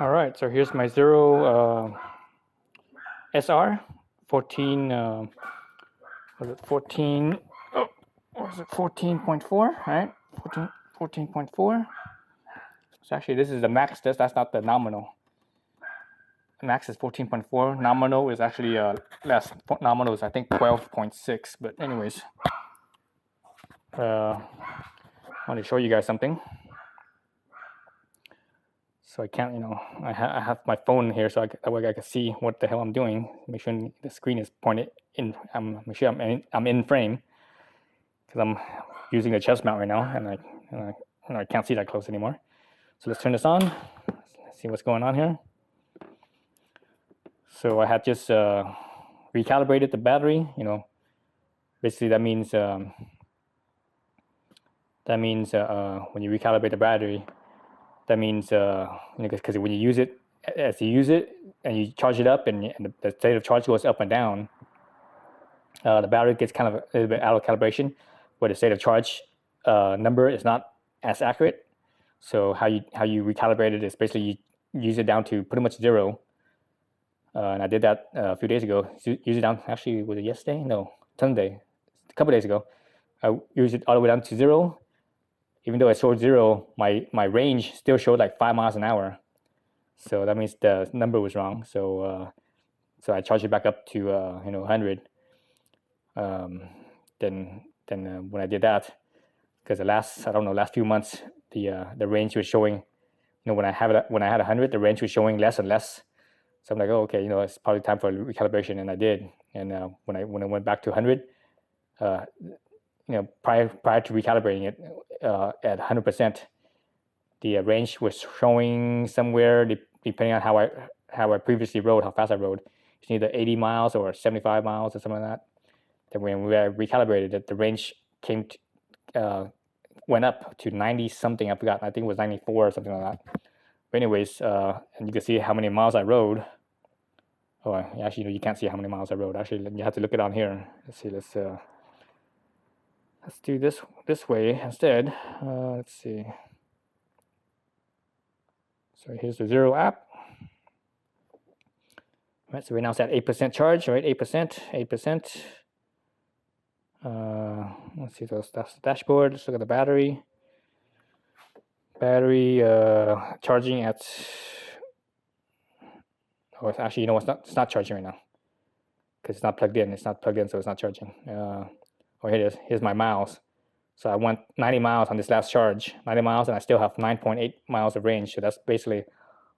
All right, so here's my zero SR 14. Was it 14? Oh, what was it 14.4? Right, 14.4. So actually, this is the max. That's not the nominal. The max is 14.4. Nominal is actually less. Nominal is I think 12.6. But anyways, I want to show you guys something. So I can't, I have my phone here, so that way I can see what the hell I'm doing. Make sure the screen is pointed in. Make sure I'm in frame, because I'm using the chest mount right now, and I can't see that close anymore. So let's turn this on. Let's see what's going on here. So I had just recalibrated the battery. Basically that means when you recalibrate the battery, that means because when you use it, as you use it and you charge it up, and the state of charge goes up and down, the battery gets kind of a little bit out of calibration, where the state of charge number is not as accurate. So how you recalibrate it is basically you use it down to pretty much zero. And I did that a few days ago. Use it down. Actually, was it yesterday? No, Sunday. A couple days ago. I used it all the way down to zero. Even though it showed zero, my range still showed like 5 miles an hour. So that means the number was wrong. So I charged it back up to 100. Then when I did that, because the last few months, the range was showing, when I had 100, the range was showing less and less. So I'm like, oh, okay, it's probably time for recalibration, and I did. And when I went back to 100, prior to recalibrating it at 100%, the range was showing somewhere, depending on how I previously rode, how fast I rode. It's either 80 miles or 75 miles or something like that. Then when we recalibrated it, the range went up to 90 something. I forgot. I think it was 94 or something like that. But anyways, and you can see how many miles I rode. Oh, actually, you can't see how many miles I rode. Actually, you have to look it on here. Let's see. Let's do this way instead. Let's see. So here's the Zero app. All right, so right now it's at 8% charge, right? 8%. Let's see, that's the dashboard. Let's look at the battery. Battery charging at. Oh, actually, it's not charging right now, because it's not plugged in. It's not plugged in, so it's not charging. Here it is. Here's my miles. So I went 90 miles on this last charge, 90 miles, and I still have 9.8 miles of range. So that's basically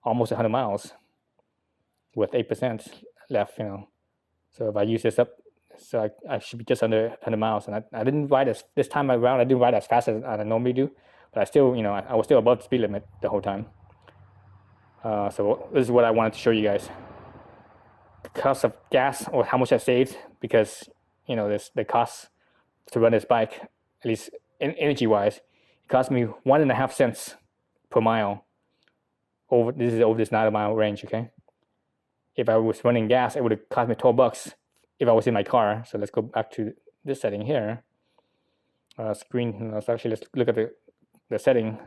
almost 100 miles with 8% left, So if I use this up, so I should be just under 100 miles. And I didn't ride this time around, I didn't ride as fast as I normally do, but I still, I was still above the speed limit the whole time. So this is what I wanted to show you guys. The cost of gas, or how much I saved, because, the cost to run this bike, at least energy-wise, it cost me 1.5 cents per mile. This is over this 90-mile range, okay? If I was running gas, it would have cost me $12 if I was in my car. So let's go back to this setting here. Screen. Let's look at the setting.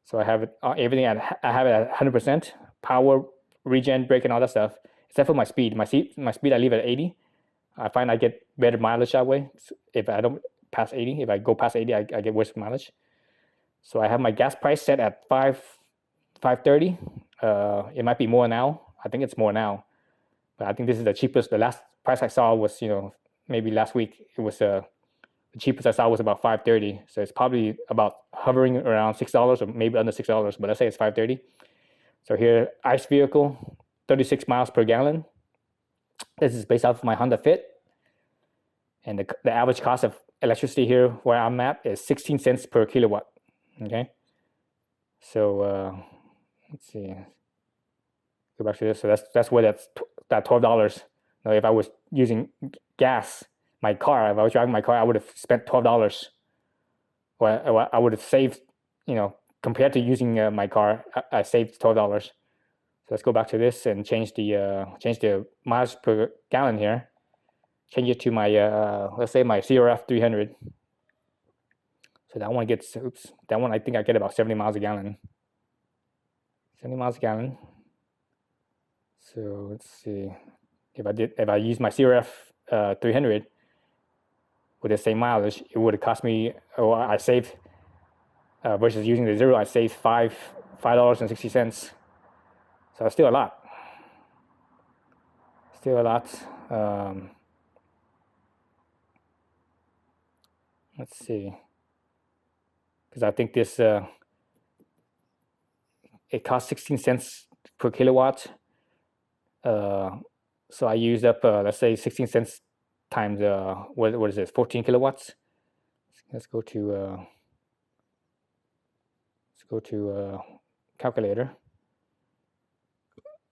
So I have it everything I have it at 100%, power, regen, brake, and all that stuff, except for my speed. My speed I leave at 80. I find I get better mileage that way. If I don't pass 80, if I go past 80, I get worse mileage. So I have my gas price set at $5.30. It might be more now. I think it's more now, but I think this is the cheapest. The last price I saw was, maybe last week. It was the cheapest I saw was about $5.30. So it's probably about hovering around $6 or maybe under $6. But let's say it's $5.30. So here, ICE vehicle, 36 miles per gallon. This is based off of my Honda Fit, and the average cost of electricity here where I'm at is 16 cents per kilowatt. Okay. So let's see. Go back to this. So that's where that $12. Now, if I was using gas, my car, if I was driving my car, I would have spent $12. Or I would have saved, compared to using my car, I saved $12. So let's go back to this and change the miles per gallon here. Change it to my let's say my CRF 300. So that one I think I get about 70 miles a gallon. 70 miles a gallon. So let's see, if I use my CRF 300 with the same mileage, it would have cost me, I saved, versus using the zero, I saved $5.60. So still a lot. Still a lot. Let's see, because I think this it costs 16 cents per kilowatt. So I used up, let's say 16 cents times, what is this, 14 kilowatts? Let's go to calculator.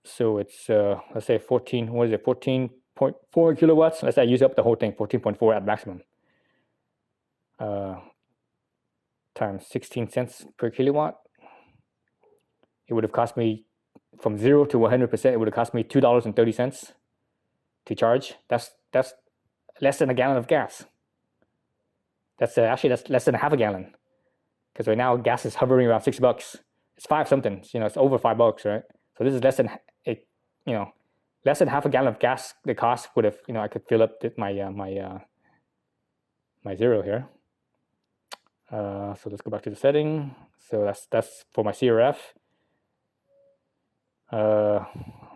So it's, let's say 14, what is it, 14.4 kilowatts. Let's say I use up the whole thing, 14.4 at maximum. Times 16 cents per kilowatt. It would have cost me, from 0 to 100%, it would have cost me $2.30 to charge. That's less than a gallon of gas. That's actually, that's less than half a gallon. Because right now gas is hovering around $6. It's 5 something. It's over $5, right? So this is less than less than half a gallon of gas. The cost would have, I could fill up my my zero here. So let's go back to the setting. So that's for my CRF.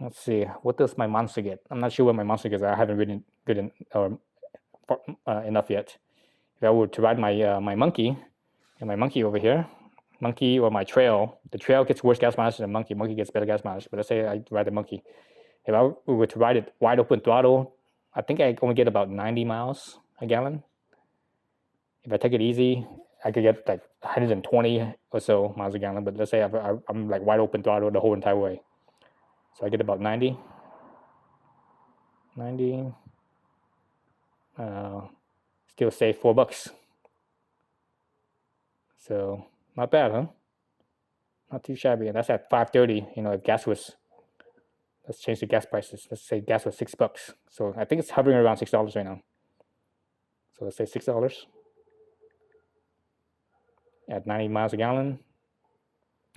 Let's see, what does my monster get? I'm not sure what my monster gets. I haven't ridden good enough yet. If I were to ride my my monkey, and my monkey over here, monkey or my trail, the trail gets worse gas mileage than the monkey. Monkey gets better gas mileage. But let's say I ride the monkey. If I were to ride it wide open throttle, I think I only get about 90 miles a gallon. If I take it easy, I could get like 120 or so miles a gallon. But let's say I'm like wide open throttle the whole entire way. So I get about 90. Still save $4. So not bad, huh? Not too shabby. And that's at 5:30. If gas was, let's change the gas prices. Let's say gas was $6. So I think it's hovering around $6 right now. So let's say $6 at 90 miles a gallon.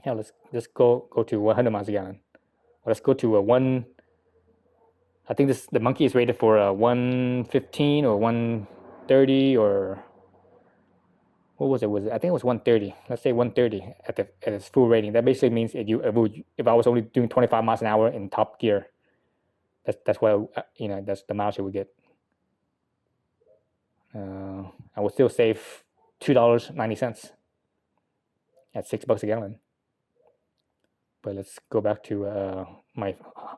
Yeah, let's go to 100 miles a gallon. Let's go to I think the monkey is rated for 115 or 130 or what was it? I think it was 130. Let's say 130 at its full rating. That basically means if I was only doing 25 miles an hour in top gear, that's what that's the mileage it would get. I would still save $2.90 at $6 a gallon. But let's go back to my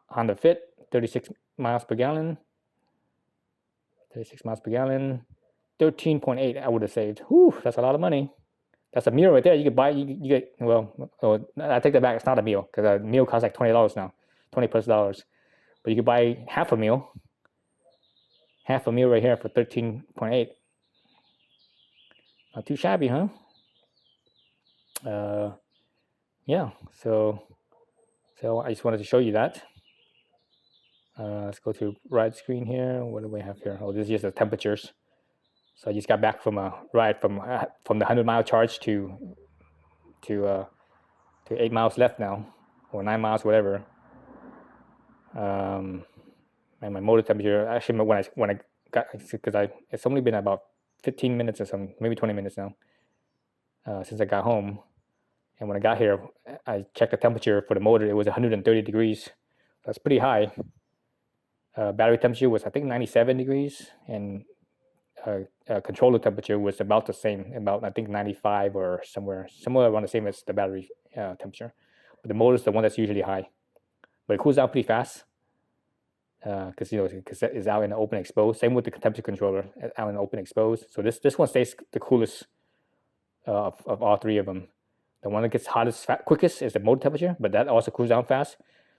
Honda Fit, 36 miles per gallon. 36 miles per gallon, 13.8 I would have saved. Whew, that's a lot of money. That's a meal right there. You could buy, you get, I take that back. It's not a meal because a meal costs like $20 now, $20+. But you could buy half a meal right here for 13.8. Not too shabby, huh? Yeah, so I just wanted to show you that. Let's go to ride screen here. What do we have here? Oh, this is just the temperatures. So I just got back from a ride from the 100-mile charge to 8 miles left now, or 9 miles, whatever. And my motor temperature, actually, when I got, because it's only been about 15 minutes or something, maybe 20 minutes now, since I got home. And when I got here, I checked the temperature for the motor. It was 130 degrees. That's pretty high. Battery temperature was, I think, 97 degrees, and controller temperature was about the same, about, I think, 95 or somewhere around the same as the battery temperature. But the motor is the one that's usually high, but it cools down pretty fast because it's out in the open exposed. Same with the temperature controller, out in the open exposed. So this one stays the coolest of all three of them. The one that gets hottest quickest is the motor temperature, but that also cools down fast.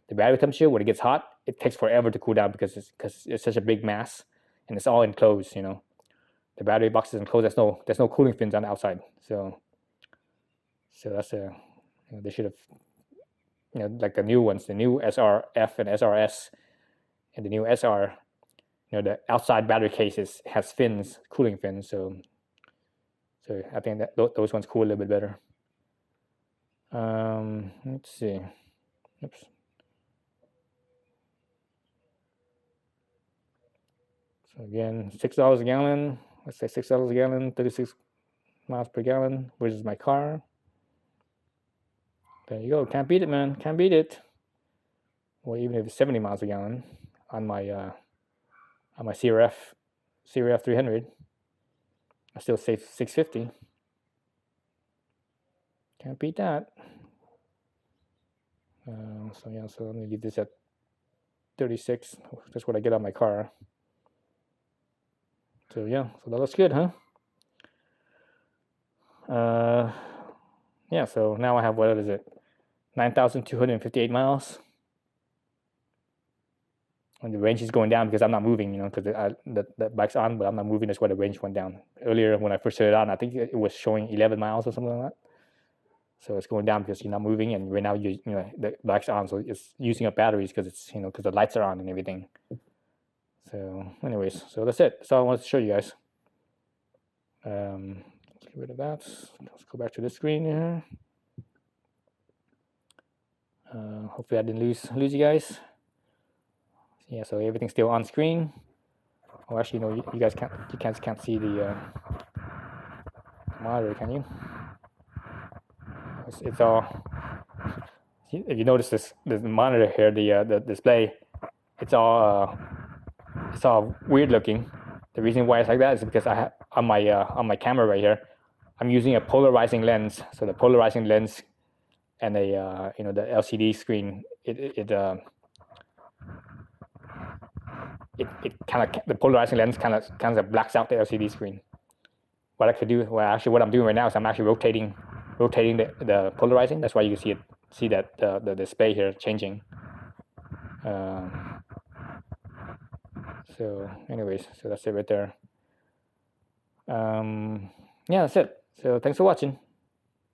The battery temperature, when it gets hot, it takes forever to cool down because it's such a big mass and it's all enclosed. The battery box is enclosed. There's no cooling fins on the outside. So that's they should have, like the new ones, the new SRF and SRS, and the new SR. The outside battery cases has fins, cooling fins. So I think that those ones cool a little bit better. Let's see. Oops. So again, $6 a gallon. Let's say $6 a gallon, 36 miles per gallon, which is my car. There you go. Can't beat it, man. Can't beat it. Well, even if it's 70 miles a gallon on my CRF 300, I still save $6.50. Can't beat that. So yeah, so let me leave this at 36. That's what I get on my car. So yeah, so that looks good, huh? Yeah, so now I have, what is it, 9,258 miles. And the range is going down because I'm not moving, because the bike's on, but I'm not moving. That's why the range went down. Earlier, when I first set it on, I think it was showing 11 miles or something like that. So it's going down because you're not moving, and right now the bike's on, so it's using up batteries because it's because the lights are on and everything. So, anyways, so that's it. So I wanted to show you guys. Let's get rid of that. Let's go back to this screen here. Hopefully I didn't lose you guys. Yeah, so everything's still on screen. Oh, actually, no, you guys can't see the monitor, can you? It's all. If you notice the monitor here, the display, it's all weird looking. The reason why it's like that is because I have on my camera right here, I'm using a polarizing lens. So the polarizing lens and the LCD screen, it kind of, the polarizing lens kind of blacks out the LCD screen. What I could do, what I'm doing right now is I'm actually rotating the polarizing. That's why you can see that the display here changing. So anyways, so that's it right there. Yeah, that's it. So thanks for watching.